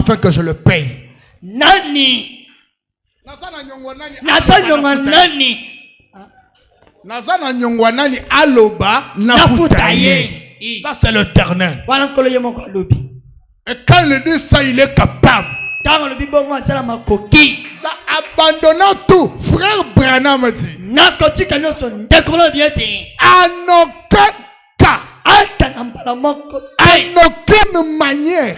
afin que je le paye. Nani? Nazana nyongwa nani aloba nafutaye. Ça c'est l'Éternel. Et quand il dit ça, il est capable. Abandonnant tout, frère Branham dit, en aucun cas, en aucune manière,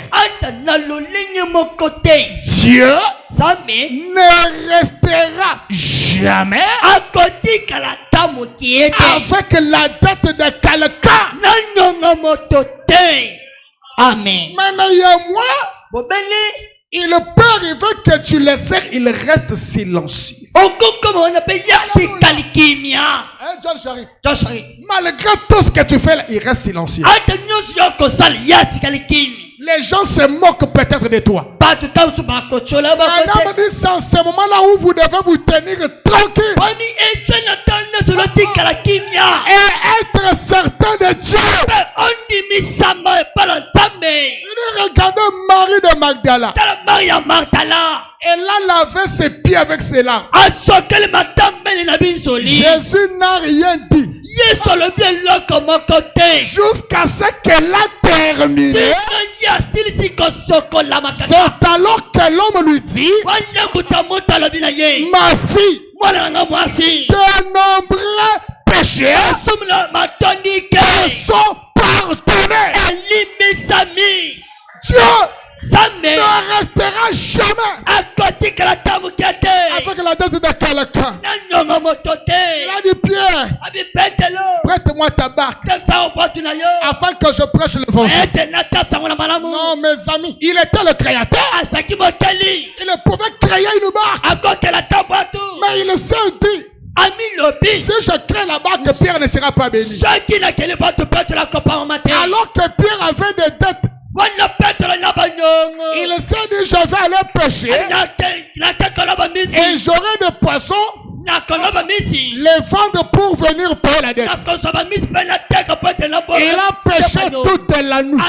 Dieu ne restera jamais avec la dette de quelqu'un. Amen. Maintenant, il y a moi. Il peut arriver que tu le sers, il reste silencieux. John Charit. Malgré tout ce que tu fais là, il reste silencieux. Les gens se moquent peut-être de toi. Madame dit, c'est en ce moment-là où vous devez vous tenir tranquille et être certain de Dieu. Il regardait Marie de Magdala. Elle a lavé ses pieds avec ses larmes. Jésus n'a rien dit jusqu'à ce qu'elle a terminé. C'est alors que l'homme lui dit, ma fille, de nombreux péchés sont pardonnés. Dieu ne restera jamais avec la dette de quelqu'un. Il a dit, Pierre, prête-moi ta barque afin que je prêche l'évangile. Non, mes amis, il était le créateur. Il pouvait créer une barque, mais il s'est dit, si je crée la barque, Pierre ne sera pas béni. Alors que Pierre avait des dettes, il s'est dit, je vais aller pêcher et j'aurai des poissons, les vendre pour venir payer la dette. Il a pêché toute la nuit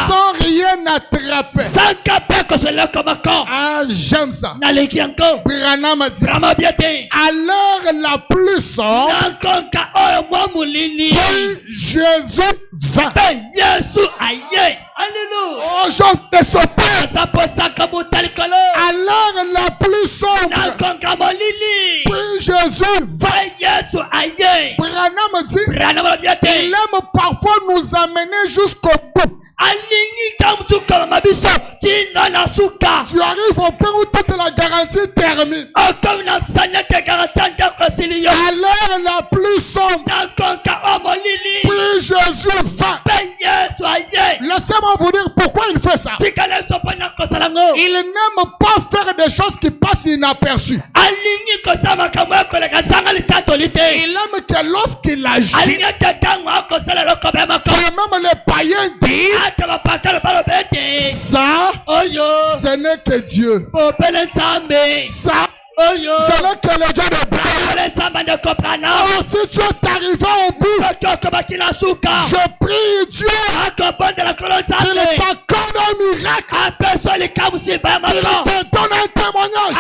sans rien attraper. Ah, j'aime ça. Branham a dit, à l'heure la plus sombre, Jésus vint. Alléluia. Oh, je te saute. À l'heure la plus sombre, puis Jésus vint. Branham dit, il aime parfois nous amener jusqu'au bout. Tu arrives au point où toute la garantie termine. À l'heure la plus sombre, puis Jésus vint. Laissez-moi vous dire pourquoi il fait ça. Il n'aime pas faire des choses qui passent inaperçues. Il aime que lorsqu'il agit, quand même les païens disent, ça, ce n'est que Dieu. Ça, ce n'est que le Dieu de Abraham. Alors si tu es arrivé au bout, je prie Dieu qu'il t'accorde un miracle. Il te donne un témoignage.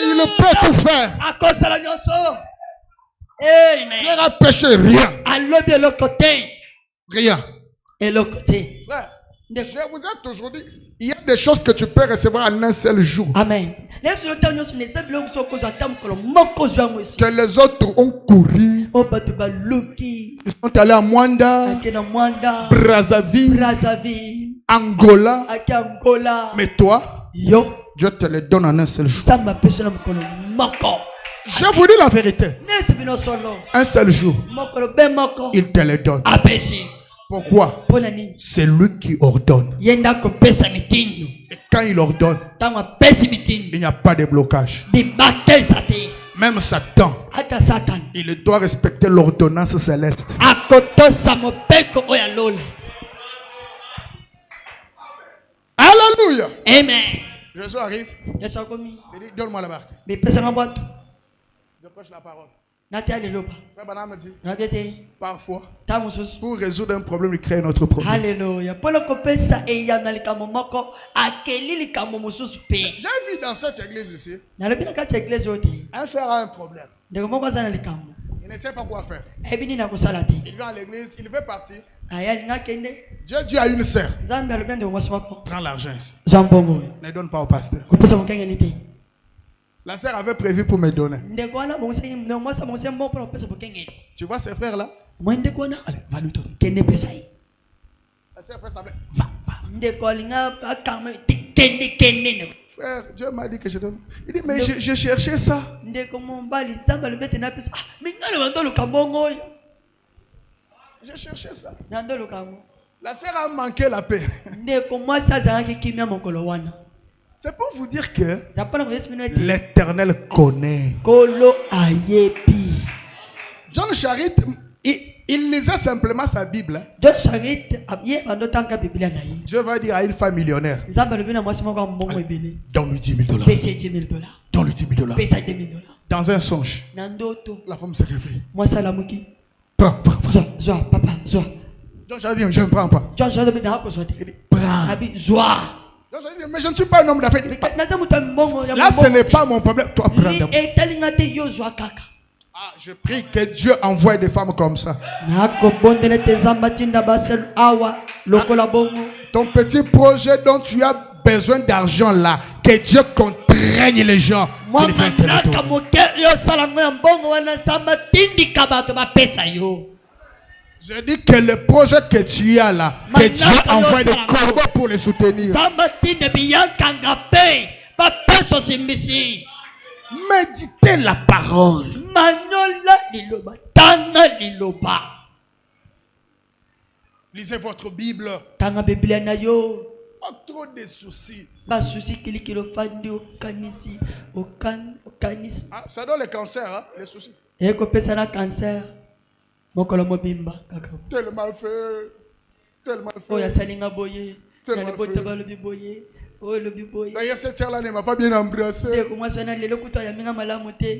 Il peut tout faire. Il n'a péché rien. Rien. Et l'autre côté. Frère, je vous ai toujours dit, il y a des choses que tu peux recevoir en un seul jour. Amen. Que les autres ont couru. Ils sont allés à Mwanda, Brazzaville, Angola. Mais toi, Dieu te les donne en un seul jour. Je vous dis la vérité. Un seul jour, il te les donne. Pourquoi? C'est lui qui ordonne. Et quand il ordonne, il n'y a pas de blocage. Même Satan, il doit respecter l'ordonnance céleste. Alléluia. Amen. Jésus arrive. Il dit, donne-moi la barque. Je prêche la parole. Frère Branham dit, parfois, pour résoudre un problème, il crée un autre problème. Alléluia. J'ai vu dans cette église ici, un frère a un problème. Il ne sait pas quoi faire. Il vient à l'église, il veut partir. Dieu dit à une sœur, prends l'argent ici. Ne donne pas au pasteur. La sœur avait prévu pour me donner. Tu vois ces frères-là? Allez, va lui donner. La sœur après ça va. Frère, Dieu m'a dit que je donne. Il dit, mais je cherchais ça. Je cherchais ça. La sœur a manqué la paix. C'est pour vous dire que l'Éternel connaît. John Charit, il lisait simplement sa Bible. Dieu va dire à une femme millionnaire, donne-lui $10,000. Donne-lui $10,000. Dans un songe, la femme se réveille. Prends. John Charit dit, je ne prends pas. Il dit, prends. Mais je ne suis pas un homme d'affaires. Là, ce n'est pas mon problème. Toi, prends. Je prie que Dieu envoie des femmes comme ça. Ton petit projet dont tu as besoin d'argent là, que Dieu contraigne les gens. Je dis que le projet que tu as là, que Dieu envoie des corbeaux pour les soutenir. Méditez la parole. Lisez votre Bible. Pas trop de soucis. Ça donne le cancer, hein, les soucis. Tellement fait. D'ailleurs, cette sœur-là ne m'a pas bien embrassé.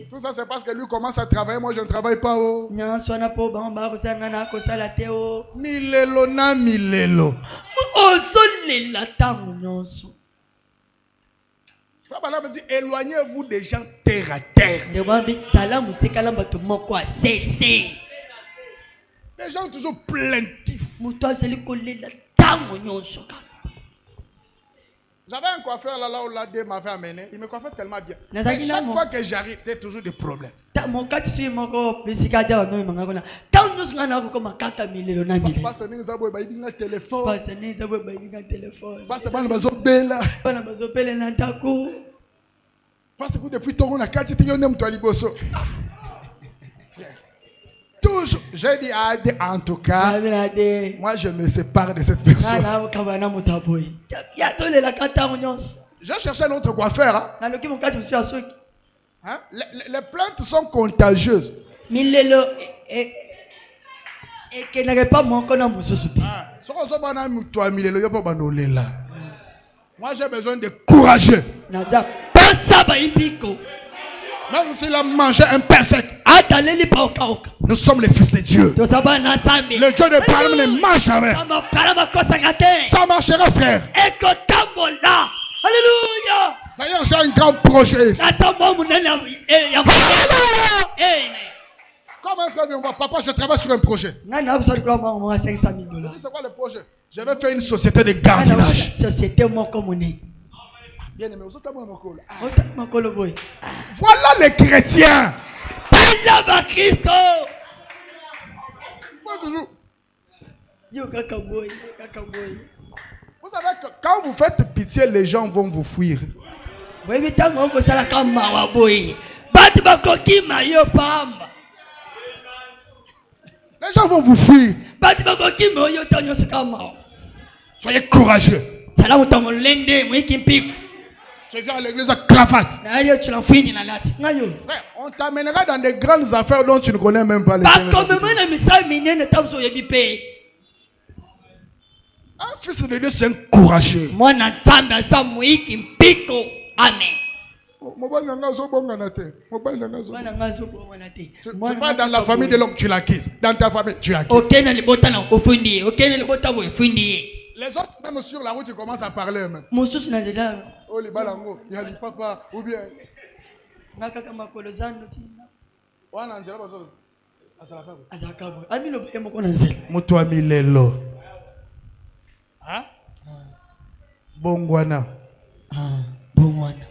Tout ça, c'est parce que lui commence à travailler. Moi, je ne travaille pas. Milelo na milelo. Frère me dit, éloignez-vous des gens terre à terre. Les gens toujours plaintifs. J'avais un coiffeur là où l'AD m'avait amené. Il me coiffait tellement bien. Mais chaque fois que j'arrive, c'est toujours des problèmes. Pasteur Nizabo a téléphone. Pasteur Banbazo Bella. Pasteur depuis ton on a 4 yonem toi liboso. Toujours, j'ai dit à Adé, en tout cas, moi je me sépare de cette personne. J'ai cherché un autre coiffeur. Hein? Les plaintes sont contagieuses. Moi j'ai besoin de courageux. Même s'il a mangé un pain sec, nous sommes les fils de Dieu. Le Dieu de Parme ne mange jamais. Ça marchera, frère. Alléluia. D'ailleurs, j'ai un grand projet ici. Comme un frère vient me voir, papa, je travaille sur un projet. C'est quoi le projet? Je vais faire une société de gardiennage. Bien aimé, voilà les chrétiens. Moi toujours. Vous savez que quand vous faites pitié, les gens vont vous fuir. Les gens vont vous fuir. Soyez courageux. Tu viens à l'église à cravate. On t'amènera dans des grandes affaires dont tu ne connais même pas les gens. Un fils de Dieu, c'est un courageux. C'est pas dans la famille de l'homme, tu l'acquises. Dans ta famille, tu acquises. Les autres, même sur la route, tu commences à parler. Même. Oh, les balango, il y a les papas, ou bien. Moto milelo. Hein? Bongwana. Bongwana.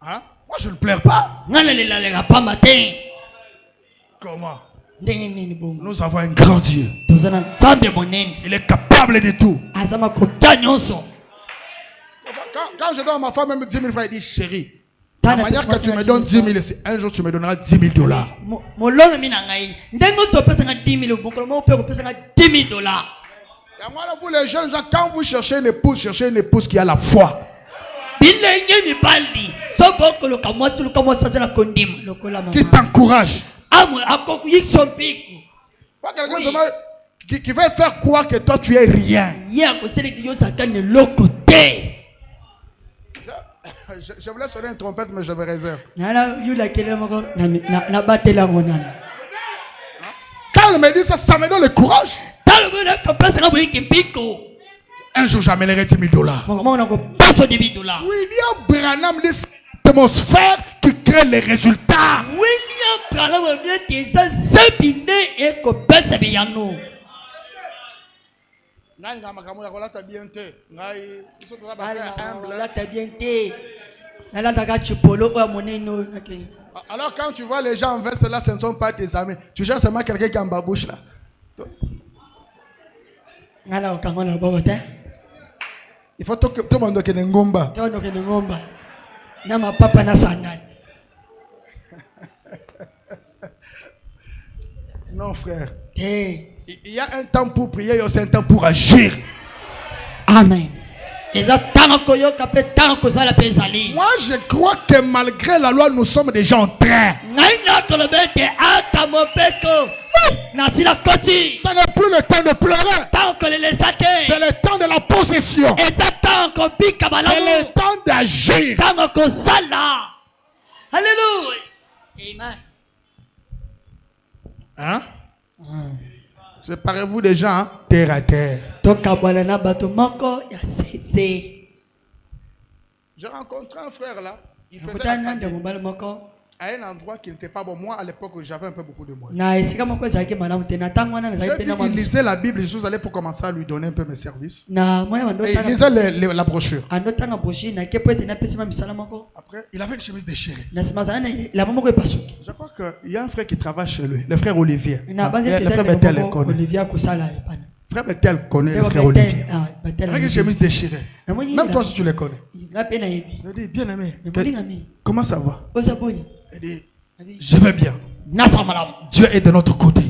Hein? Moi je ne pleure pas. Comment? Nous avons un grand Dieu. Il est capable de tout. Quand je donne à ma femme même 10 000 francs, il dit chérie, la manière que tu me donnes 10 000, c'est un jour tu me donneras 10 000 $. Et moi, pour les jeunes gens, quand vous cherchez une épouse qui a la foi. Qui t'encourage. Pas quelqu'un seulement qui veut faire croire que toi tu es rien. Je voulais sonner une trompette, mais je me réserve. Quand elle me dit ça, ça me donne le courage. Un jour, j'amènerai 10 000 $. William Branham dit l'atmosphère qui crée les résultats. William Branham dit alors quand tu vois les gens en veste là, ce ne sont pas tes amis. Tu cherches seulement quelqu'un qui est en babouche là. Il faut tout le monde qui est ngomba. Non frère. Il y a un temps pour prier, il y a aussi un temps pour agir. Amen. Moi je crois que malgré la loi, nous sommes déjà en train. Ce n'est plus le temps de pleurer. C'est le temps de la possession. C'est le temps d'agir. Alléluia. Hein? Séparez-vous des gens hein? Terre à terre. J'ai rencontré un frère là. Il faisait à un endroit qui n'était pas bon. Moi, à l'époque, j'avais un peu beaucoup de moyens. Il lisait la Bible. Je suis allé pour commencer à lui donner un peu mes services. Et il lisait la brochure. Après, il avait une chemise déchirée. Je crois qu'il y a un frère qui travaille chez lui, le frère Olivier. Le frère Bethel le connaît. Frère Bethel connaît le frère Olivier. Avec une chemise déchirée. Même toi, si tu le connais. Il dit, bien aimé, comment ça va? Il dit, je vais bien. Dieu est de notre côté. Je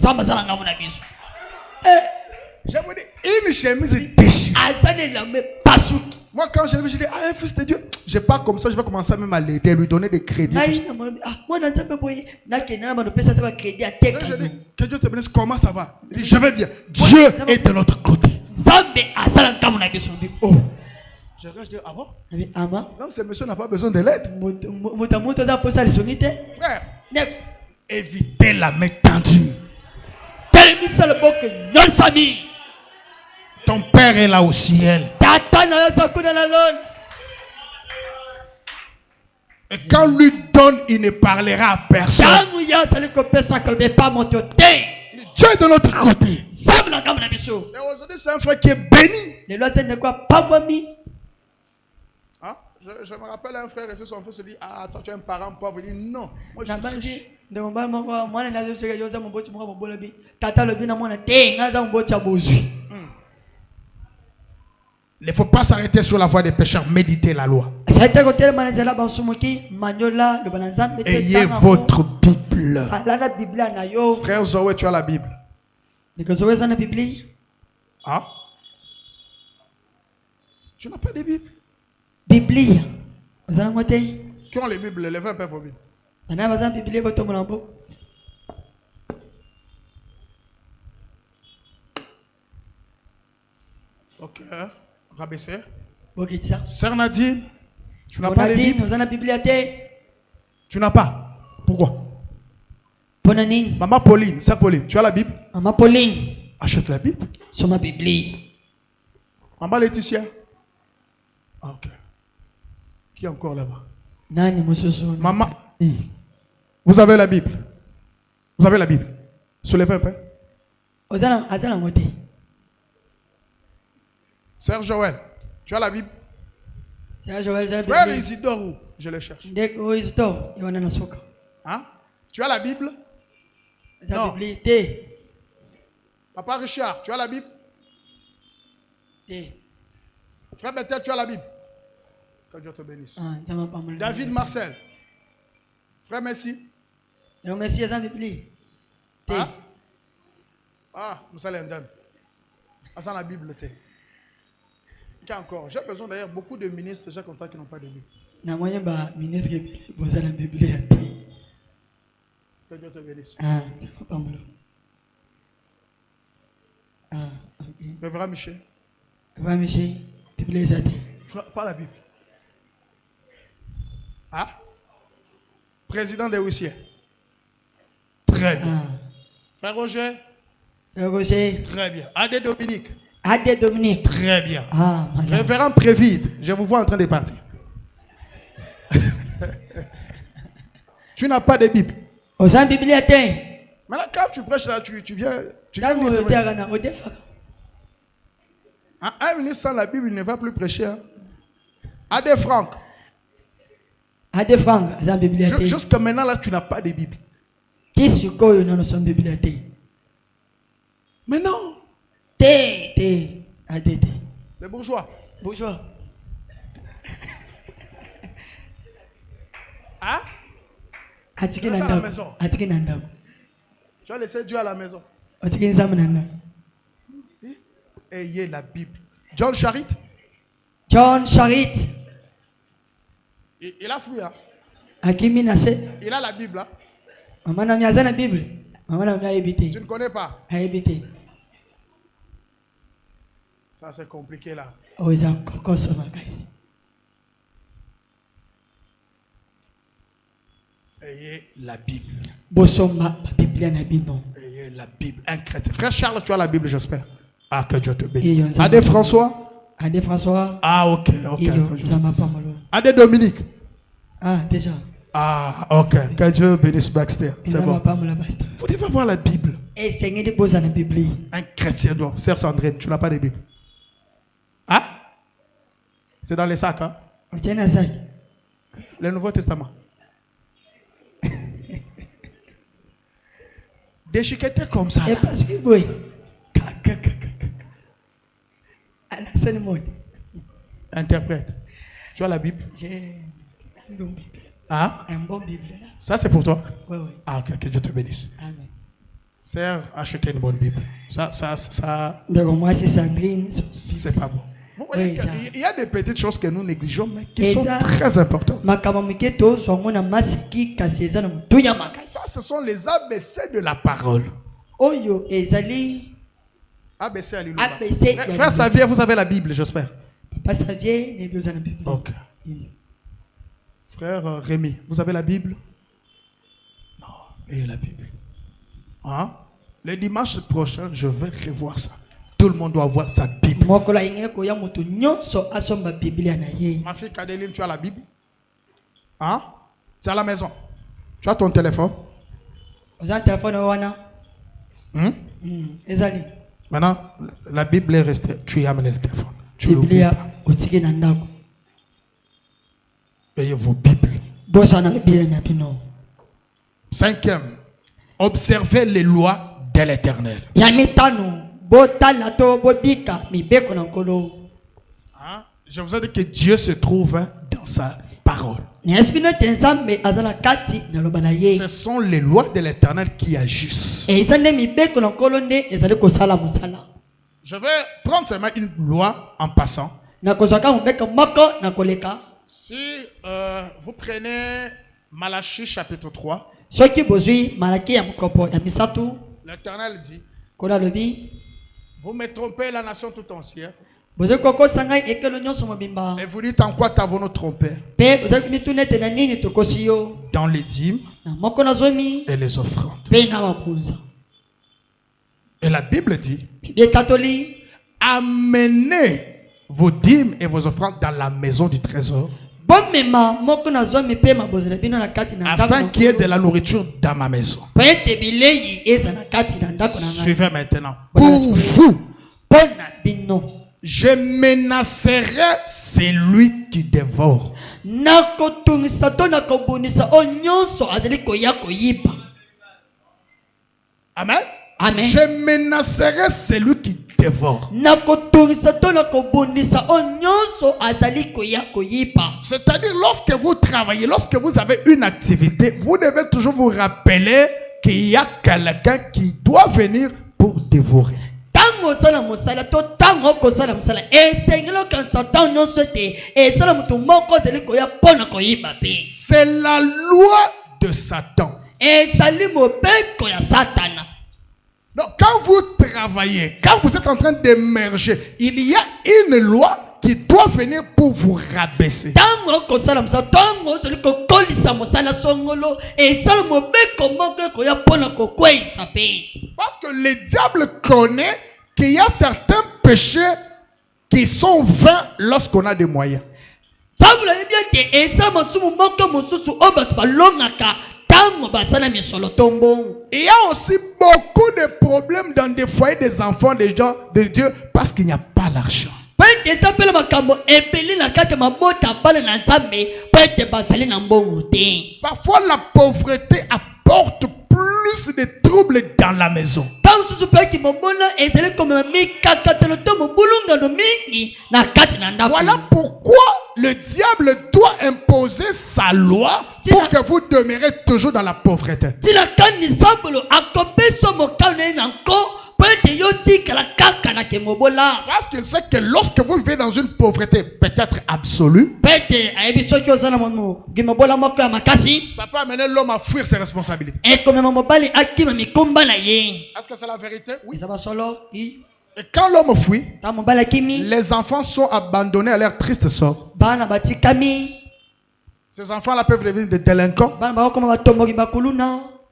vous dis, une chemise déchirée. Moi, quand je l'ai vu, je dis, un fils de Dieu, je pars comme ça, je vais commencer même à l'aider, lui donner des crédits. Je dis, que Dieu te bénisse, comment ça va? Il dit, je vais bien. Dieu est de notre côté. Oh. Je regarde, je dis, ah bon? Non, ce monsieur n'a pas besoin de l'aide. Frère, évitez la main tendue. Ton père est là au ciel. Et quand lui donne, il ne parlera à personne. Dieu est de notre côté. Et aujourd'hui, c'est un frère qui est béni. Hein? Je me rappelle un frère et son fils se dit, ah, toi tu es un parent pauvre. Il dit, non, moi je suis riche. Il ne faut pas s'arrêter sur la voie des pécheurs, méditez la loi. Ayez votre Bible. Frère Zoé, tu as la Bible. Ah? Tu n'as pas de Bible? Qui ont les Bibles? Levez un peu vos Bibles. Ok. Rabaissez. Sœur Nadine, tu n'as pas de Bible? Tu n'as pas. Pourquoi? Ponanine. Maman Pauline, sœur Pauline, tu as la Bible? Maman Pauline. Achète la Bible. Sur ma Bible. Maman Laetitia. Ah, ok. Qui est encore là-bas? Nani Mososo. Maman. Vous avez la Bible? Vous avez la Bible? Soulevez un peu. Azala moté. Sœur Joël, tu as la Bible? Sœur Joël, Frère Isidore, je le cherche. Hein? Tu as la Bible? Non. Papa Richard, tu as la Bible? Frère Bethel, tu as la Bible? Que Dieu te bénisse. David Marcel. Frère Messi. Messi est en Bible. Hein? Ah, nous allons dire. Ah, la Bible. Qui encore? J'ai besoin d'ailleurs beaucoup de ministres, j'ai constat qui n'ont pas de Bible. Que Dieu te bénisse. Révérend Michel. Bible est. Tu n'as pas la Bible. Ah? Président des huissiers. Très bien. Frère Roger. Très bien. Adé Dominique. Très bien. Révérend Prévide, je vous vois en train de partir. Tu n'as pas de Bible. Maintenant, quand tu prêches là, tu viens. Un ministre sans la Bible, il ne va plus prêcher. Hein? Adé Franck. Jusqu'à maintenant, là, tu n'as pas de Bible. Mais non. Les bourgeois. Hein? Tu es à la maison. Tu as laissé Dieu à la maison. Ayez la Bible. John Charit. Il a fui. Hein? Il a la Bible. Hein? Tu ne connais pas. Ça c'est compliqué là. Ayez la Bible. Ayez la Bible. Un chrétien. Frère Charles, tu as la Bible, j'espère. Ah, que Dieu te bénisse. Adé François. Ah, ok. Adé Dominique. Ah, déjà. Ah, ok. Que Dieu bénisse Baxter. C'est bon. Vous devez avoir la Bible. Un chrétien doit. Sœur Sandrine, tu n'as pas de Bible. Ah? C'est dans les sacs, hein? Le Nouveau Testament. Déchiqueté comme ça. Et parce que, oui. Interprète. Tu as la Bible? J'ai un bon Bible. Ah? Un bon Bible. Ça, c'est pour toi? Oui. Ah, ok, que Dieu te bénisse. Amen. Sœur, achetez une bonne Bible. Ça. Donc, moi, c'est Sandrine. C'est pas bon. Bon, Oui, il y a des petites choses que nous négligeons, mais qui sont très importantes. Ça, ce sont les ABC de la parole. ABC, alléluia. Frère Xavier, vous avez la Bible, j'espère. Papa Xavier, il a la Bible. Ok. Frère Rémi, vous avez la Bible? Non, ayez la Bible. Hein? Le dimanche prochain, je vais revoir ça. Tout le monde doit avoir sa Bible. Ma fille Cadeline, tu as la Bible? Hein? C'est à la maison. Tu as ton téléphone? Vous avez un téléphone? Maintenant, la Bible est restée. Tu y as amené le téléphone. Tu l'oublies pas. Ayez vos Bibles. Cinquième, observez les lois de l'Éternel. Hein? Je vous ai dit que Dieu se trouve dans sa parole. Ce sont les lois de l'Éternel qui agissent. Je vais prendre seulement une loi en passant. Si vous prenez Malachie chapitre 3, l'Éternel dit, vous me trompez la nation tout entière. Et vous dites en quoi t'avons-nous trompé? dans les dîmes et les offrandes. Et la Bible dit, amenez vos dîmes et vos offrandes dans la maison du trésor, afin qu'il y ait de la nourriture dans ma maison. Suivez maintenant. Pour vous, je menacerai celui qui dévore. Amen. Amen. Je menacerai celui qui dévore. C'est-à-dire, lorsque vous travaillez, lorsque vous avez une activité, vous devez toujours vous rappeler qu'il y a quelqu'un qui doit venir pour dévorer. C'est la loi de Satan. Donc, quand vous travaillez, quand vous êtes en train d'émerger, il y a une loi qui doit venir pour vous rabaisser. Parce que le diable connaît qu'il y a certains péchés qui sont vains lorsqu'on a des moyens. Il y a aussi beaucoup de problèmes dans des foyers des enfants des gens de Dieu parce qu'il n'y a pas l'argent. Parfois la pauvreté apporte plus de troubles dans la maison. Voilà pourquoi le diable doit imposer sa loi pour que vous demeurez toujours dans la pauvreté. Parce qu'il sait que lorsque vous vivez dans une pauvreté peut-être absolue, ça peut amener l'homme à fuir ses responsabilités. Est-ce que c'est la vérité? Oui. Et quand l'homme fuit, les enfants sont abandonnés à leur triste sort. Ces enfants-là peuvent devenir des délinquants.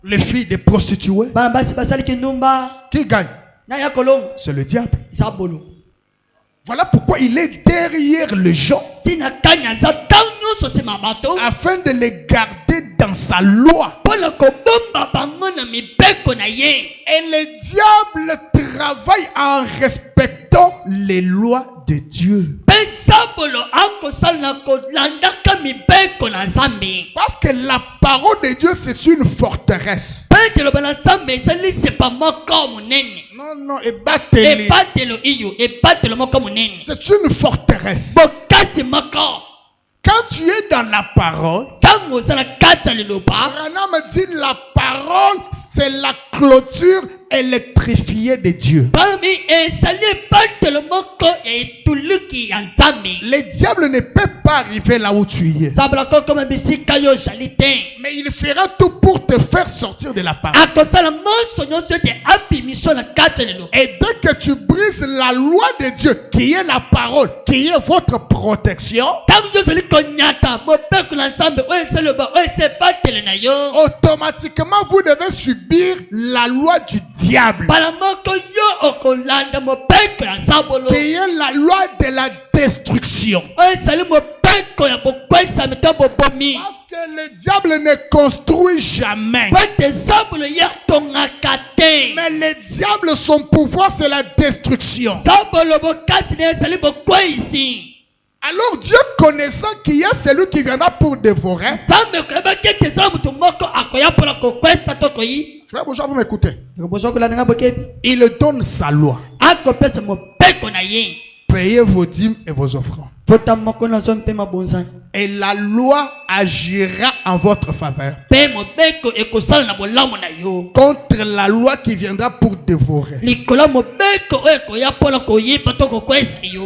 Les filles des prostituées. Qui gagne? C'est le diable. Voilà pourquoi il est derrière les gens afin de les garder dans sa loi. Et le diable travaille en respectant les lois de Dieu. Parce que la parole de Dieu, c'est une forteresse. Non, non, c'est une forteresse. Quand tu es dans la parole, Branham dit la parole, c'est la clôture électrifiée de Dieu. Le diable ne peut pas arriver là où tu es. Mais il fera tout pour te faire sortir de la parole. Et dès que tu brises la loi de Dieu, qui est la parole, qui est votre protection, automatiquement vous devez subir la loi du diable, qui est la loi de la destruction. Parce que le diable ne construit jamais. Mais le diable, son pouvoir, c'est la destruction. Alors Dieu, connaissant qu'il y a celui qui viendra pour dévorer, frère Bourgeois, vous m'écoutez? Il donne sa loi. Payez vos dîmes et vos offrandes. Et la loi agira en votre faveur contre la loi qui viendra pour dévorer.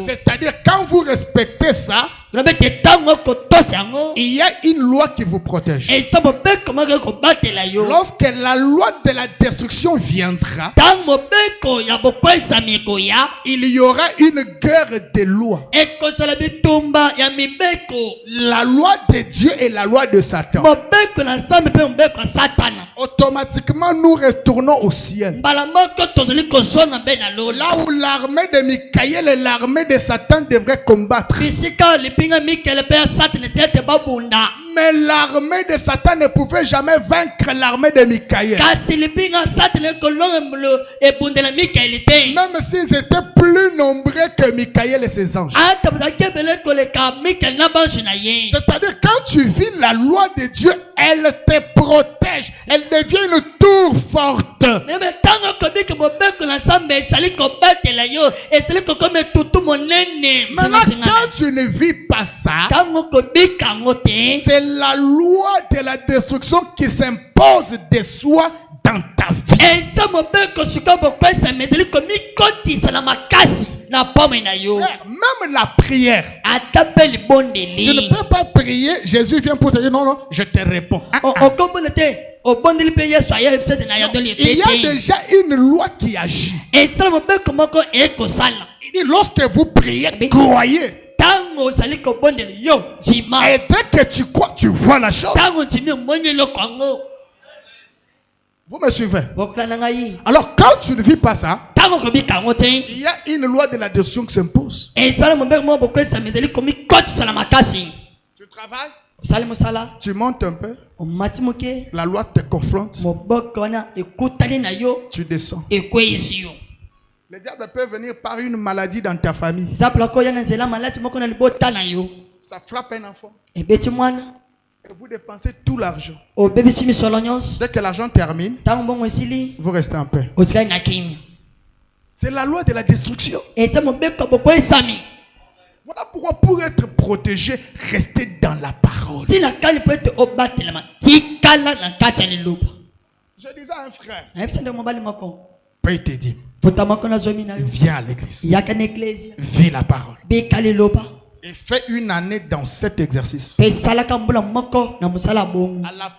C'est-à-dire, quand vous respectez ça, il y a une loi qui vous protège. Lorsque la loi de la destruction viendra, il y aura une guerre de lois. La loi de Dieu Dieu et la loi de Satan, automatiquement nous retournons au ciel. Là où l'armée de Michael et l'armée de Satan devraient combattre. Mais l'armée de Satan ne pouvait jamais vaincre l'armée de Michael. Même s'ils étaient plus nombreux que Michael et ses anges. C'est-à-dire quand tu vis la loi de Dieu, elle te protège. Elle devient une tour forte. Maintenant, quand tu ne vis pas ça, c'est la loi de la destruction qui s'impose de soi dans ta vie. Même la prière. Tu ne peux pas prier. Jésus vient pour te dire non, je te réponds. Il y a déjà une loi qui agit. Il dit lorsque vous priez, croyez. Et dès que tu crois, tu vois la chose. Vous me suivez? Alors quand tu ne vis pas ça, il y a une loi de la destruction qui s'impose. Tu travailles, tu montes un peu, la loi te confronte, tu descends. Le diable peut venir par une maladie dans ta famille. Ça frappe un enfant. Et vous dépensez tout l'argent. Dès que l'argent termine, vous restez en paix. C'est la loi de la destruction. Voilà pourquoi pour être protégé, restez dans la parole. Je disais à un frère, paye tes dîmes. Viens à l'église. Vis la parole. Et fais une année dans cet exercice. À la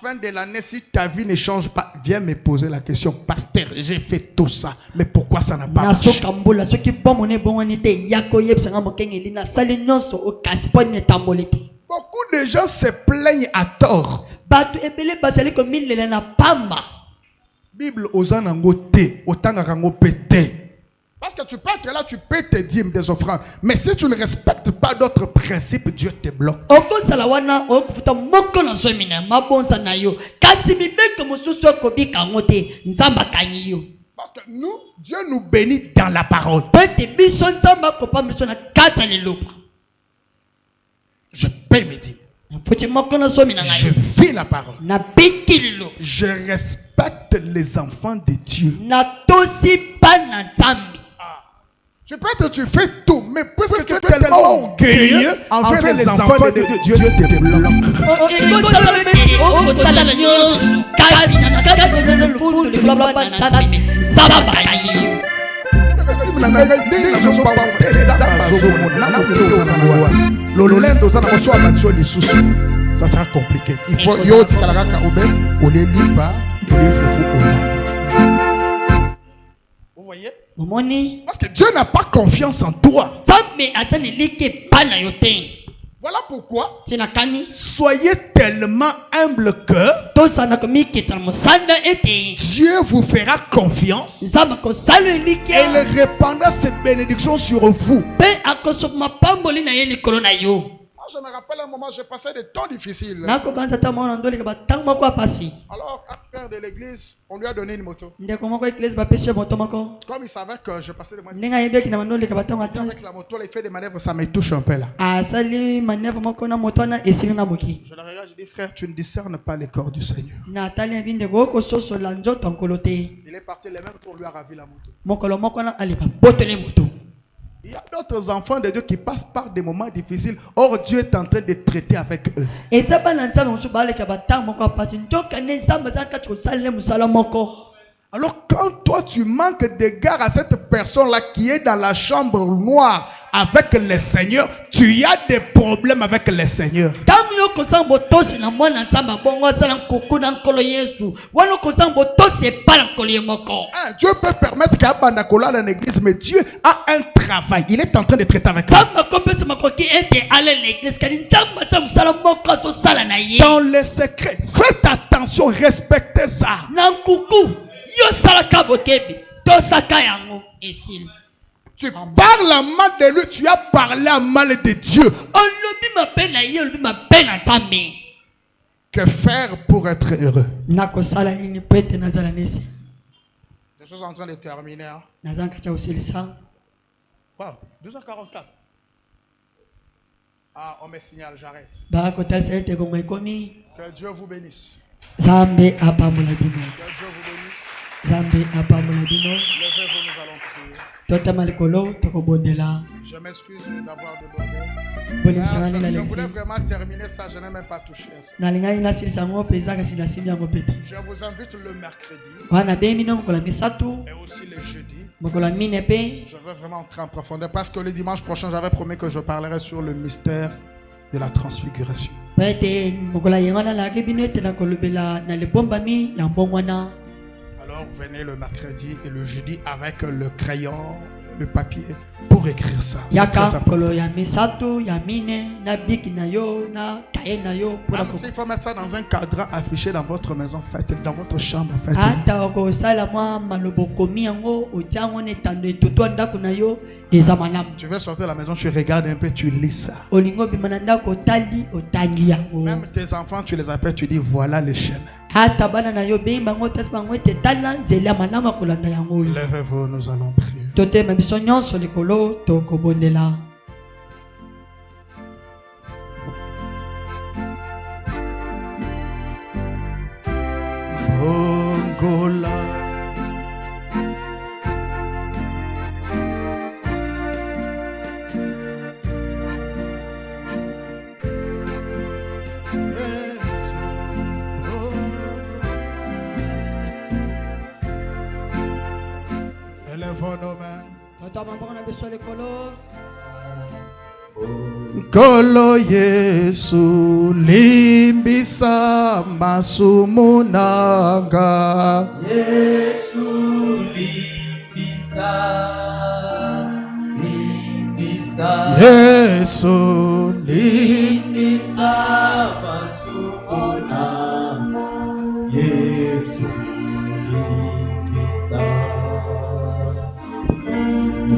fin de l'année, si ta vie ne change pas, viens me poser la question. Pasteur, j'ai fait tout ça, mais pourquoi ça n'a pas marché? Beaucoup de gens se plaignent à tort. Bible aux anangoté, autant rango pété. Parce que tu peux être là, tu paies tes dîmes, des offrandes. Mais si tu ne respectes pas d'autres principes, Dieu te bloque. Parce que nous, Dieu nous bénit dans la parole. Je paie mes dîmes. Je vis la parole. Je respecte les enfants de Dieu. Tu peux être, tu fais tout, mais puisque tu es tellement orgueilleux envers les enfants de Dieu, Dieu te bloque. Ça sera compliqué. Il faut vous voyez? Parce que Dieu n'a pas confiance en toi. Voilà pourquoi soyez tellement humble que Dieu vous fera confiance et il répandra cette bénédiction sur vous. Je me rappelle un moment, j'ai passé des temps difficiles. Alors, un frère de l'église, on lui a donné une moto. Comme il savait que je passais des mois avec la moto, il fait des manœuvres, ça me touche un peu là. Je le regarde, je dis frère, tu ne discernes pas les corps du Seigneur. Il est parti, les mêmes pour lui a ravi la moto. Il y a d'autres enfants de Dieu qui passent par des moments difficiles. Or, Dieu est en train de traiter avec eux. Alors quand toi tu manques d'égard à cette personne-là qui est dans la chambre noire avec le Seigneur, tu as des problèmes avec le Seigneur. Dieu peut permettre qu'il y ait dans l'église, mais Dieu a un travail. Il est en train de traiter avec toi. Dans les secrets, faites attention, respectez ça. Tu parles à mal de lui, tu as parlé à mal de Dieu. Que faire pour être heureux? Je suis en train de terminer. Hein? Wow, 2h44. Ah, on me signale, j'arrête. Que Dieu vous bénisse. Que Dieu vous bénisse. Levez-vous, nous allons prier. Je m'excuse d'avoir débordé. Je voulais vraiment terminer ça, je n'ai même pas touché ça. Je vous invite le mercredi et aussi le jeudi. Je veux vraiment entrer en profondeur parce que le dimanche prochain, j'avais promis que je parlerai sur le mystère de la transfiguration. Alors venez le mercredi et le jeudi avec le crayon, le papier pour écrire ça. C'est très important. Même s'il faut mettre ça dans un cadran affiché dans votre maison, faites dans votre chambre, faites. Tu veux sortir de la maison, tu regardes un peu, tu lis ça. Même tes enfants, tu les appelles, tu dis voilà le chemin. Levez-vous, nous allons prier. Bongola. Élevons nos mains. Kolo Yesu limbisa masumunanga. Yesu limbisa, limbisa. Yesu limbisa masumunanga. Yesu limbisa.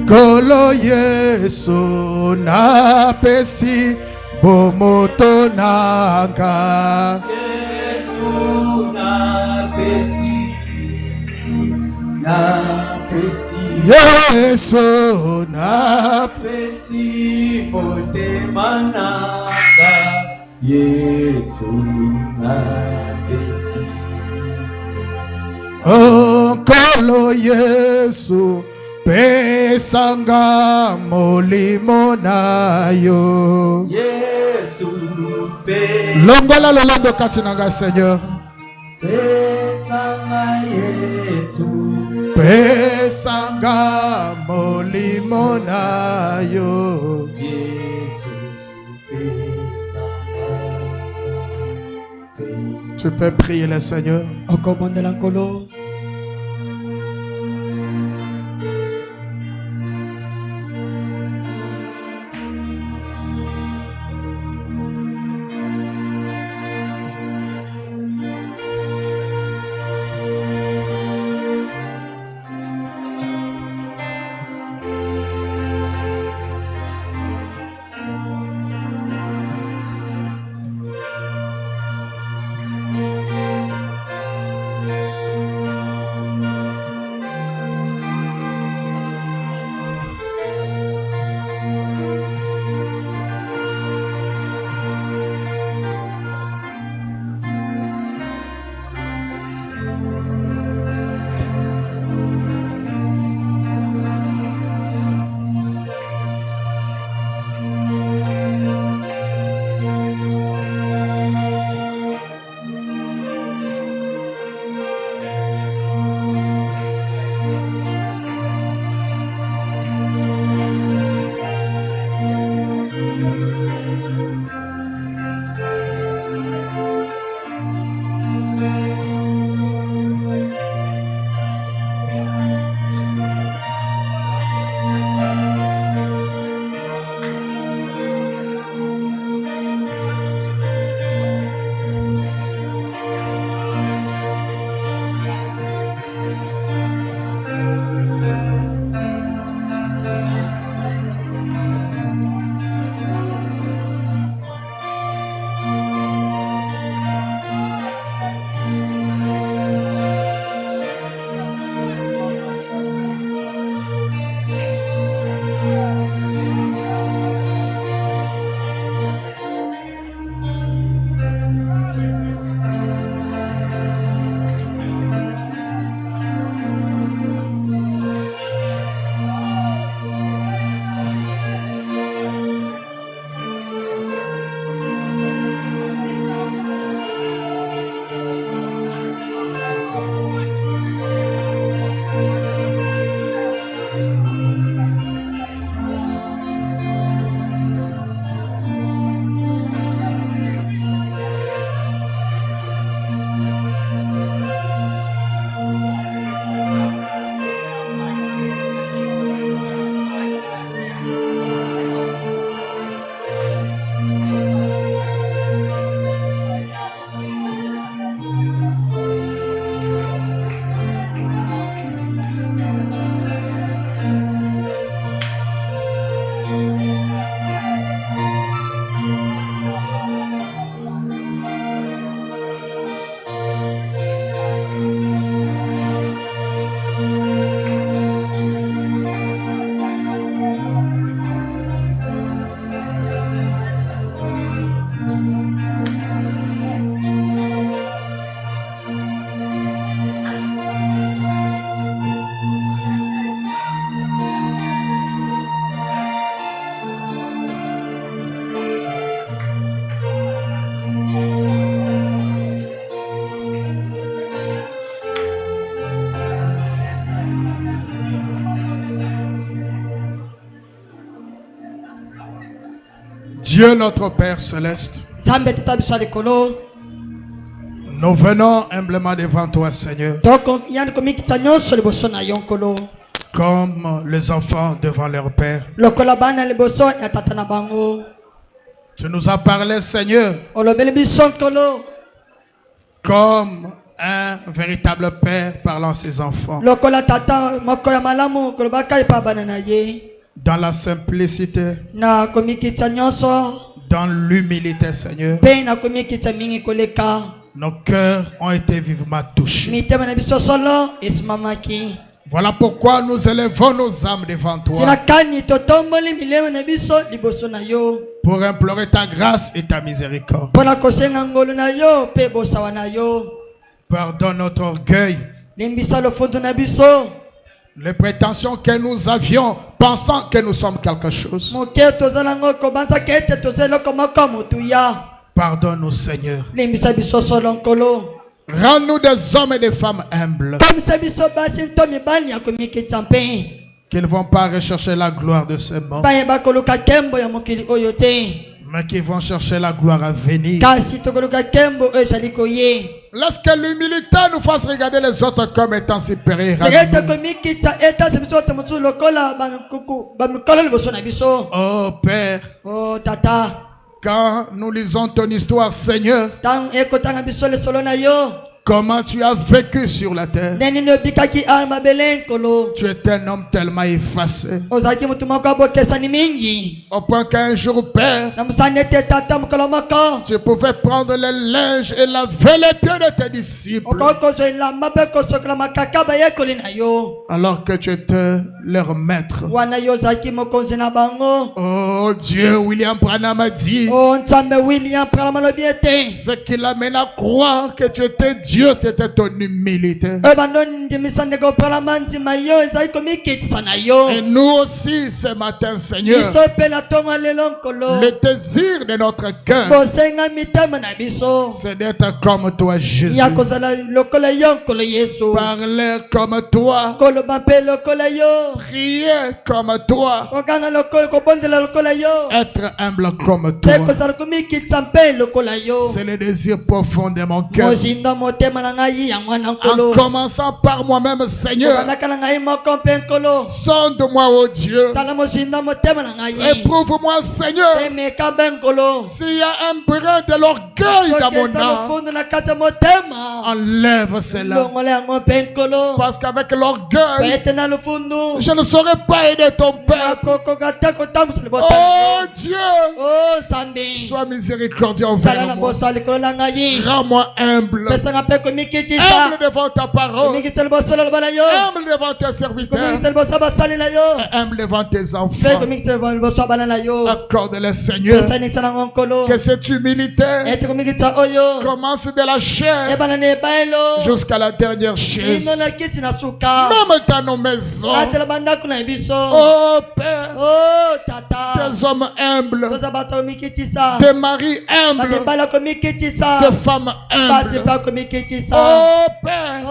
Kolo Yesu na pesi bomoto nanga. Yesu na pesi, na pesi. Yesu na pesi motema nanga. Yesu na pesi. Oh, Kolo Yesu pesanga molimo na yo. Yesu pesanga. Longola lolando katinanga Seigneur. Pesanga Yesu. Pesanga molimo na yo. Yesu pesanga. Tu peux prier le Seigneur. Dieu notre Père céleste, nous venons humblement devant toi, Seigneur, comme les enfants devant leur Père. Tu nous as parlé, Seigneur, comme un véritable Père parlant à ses enfants. Dans la simplicité, dans l'humilité, Seigneur, nos cœurs ont été vivement touchés. Voilà pourquoi nous élevons nos âmes devant toi pour implorer ta grâce et ta miséricorde. Pardonne notre orgueil, les prétentions que nous avions pensant que nous sommes quelque chose. Pardonne-nous, Seigneur. Rends-nous des hommes et des femmes humbles, qui ne vont pas rechercher la gloire de ces mondes, mais qui vont chercher la gloire à venir. Laisse que l'humilité nous fasse regarder les autres comme étant supérieurs à nous. Oh Père, oh Tata, quand nous lisons ton histoire, Seigneur, comment tu as vécu sur la terre. Tu es un homme tellement effacé, au point qu'un jour, Père, tu pouvais prendre les linges et laver les pieds de tes disciples, alors que tu étais leur maître. Oh Dieu, William Branham a dit, ce qui l'amène à croire que tu étais Dieu, c'était ton humilité. Et nous aussi ce matin, Seigneur, le désir de notre cœur, c'est d'être comme toi, Jésus. Parler comme toi, prier comme toi, être humble comme toi. C'est le désir profond de mon cœur. En commençant par moi-même, Seigneur, sonde-moi, oh Dieu, éprouve-moi, Seigneur, s'il y a un brin de l'orgueil dans mon âme, enlève cela, parce qu'avec l'orgueil, je ne saurais pas aider ton Père. Oh Dieu, sois miséricordieux envers moi, rends-moi humble, humble devant ta parole, humble devant tes serviteurs, humble devant tes enfants. Accorde-le, Seigneur, que cette humilité commence de la chair jusqu'à la dernière chaise, même dans nos maisons. Oh Père, tes hommes humbles, tes maris humbles, tes femmes humbles. Oh Père,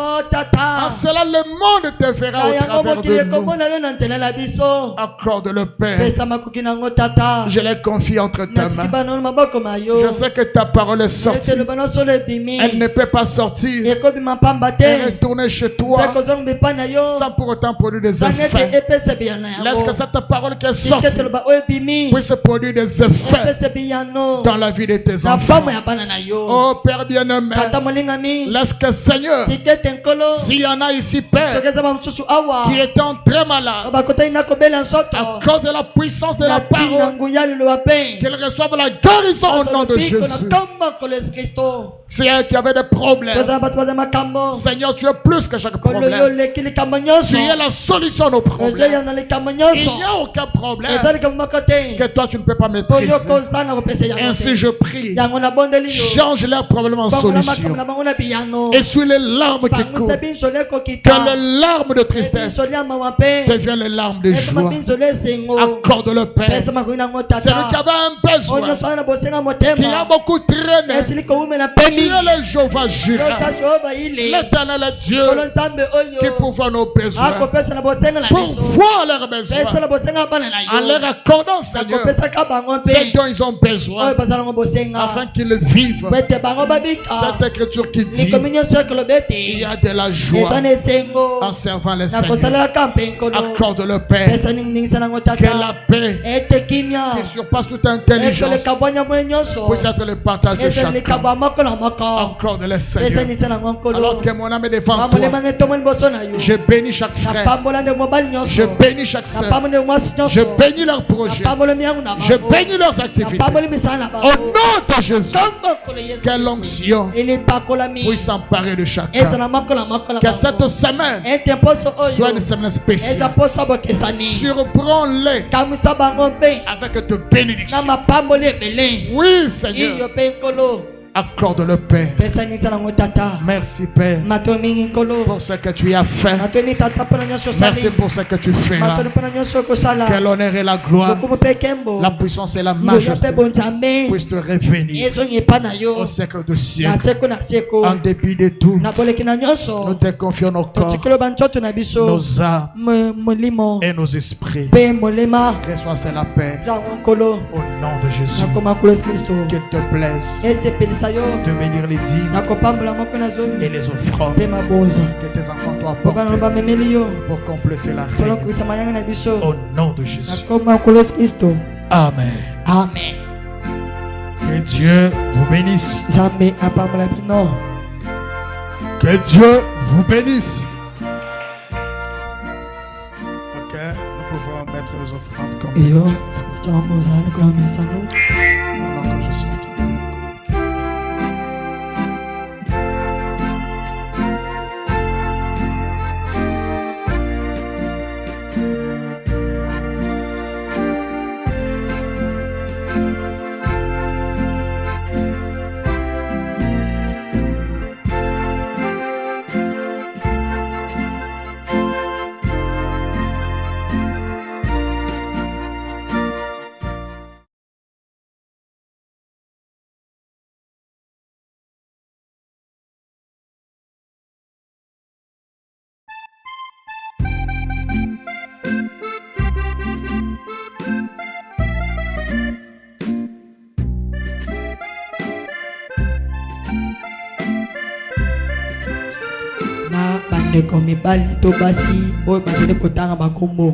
en cela le monde te verra au travers de nous. Accorde le Père, je les confie entre ta main. Je sais que ta parole est sortie, elle ne peut pas sortir et retourner chez toi sans pour autant produire des effets. Laisse que cette parole qui est sortie puisse produire des effets dans la vie de tes enfants. Oh Père bien-aimé, laisse que, Seigneur, s'il y en a ici, Père, qui étant très malades à cause de la puissance de la parole, qu'ils reçoivent la guérison au nom de Jésus. C'est eux qui avaient des problèmes, Seigneur, tu es plus que chaque problème. Tu es la solution à nos problèmes. Il n'y a aucun problème que toi tu ne peux pas maîtriser. Ainsi je prie, change leurs problèmes en solution. Essuie les larmes qui coulent, que les larmes de tristesse deviennent les larmes de joie. Accorde le Père, celui qui avait un besoin, qui a beaucoup traîné, le Jéhovah Jireh. L'Éternel est Dieu qui pourvoit nos besoins. Pourvoit leurs besoins. En leur accordant, Seigneur, ce dont ils ont besoin afin qu'ils vivent. Cette écriture qui dit il y a de la joie en servant les Seigneurs. Accorde le Père que la paix qui surpasse toute intelligence puisse être le partage de chacun. Accorde le Seigneur. Alors que mon âme est devant toi, je bénis chaque frère, je bénis chaque sœur, je bénis leurs projets, je bénis leurs activités. Au nom de Jésus, que l'onction puisse s'emparer de chacun. Que cette semaine soit une semaine spéciale. Surprends-les avec de bénédictions. Oui, Seigneur. Accorde le Père. Merci Père pour ce que tu as fait. Merci pour ce que tu feras. Que l'honneur et la gloire, la puissance et la majesté puissent te revenir au siècle du siècle. En dépit de tout, nous te confions nos corps, nos âmes et nos esprits. Reçois la paix au nom de Jésus. Qu'il te plaise de bénir les dîmes et les offrandes que tes enfants t'ont apportées pour compléter la règle. Au nom de Jésus. Amen. Amen. Que Dieu vous bénisse. Que Dieu vous bénisse. Ok, nous pouvons mettre les offrandes comme je suis. Bandeko mibali to basi oyo bazali kotanga bakombo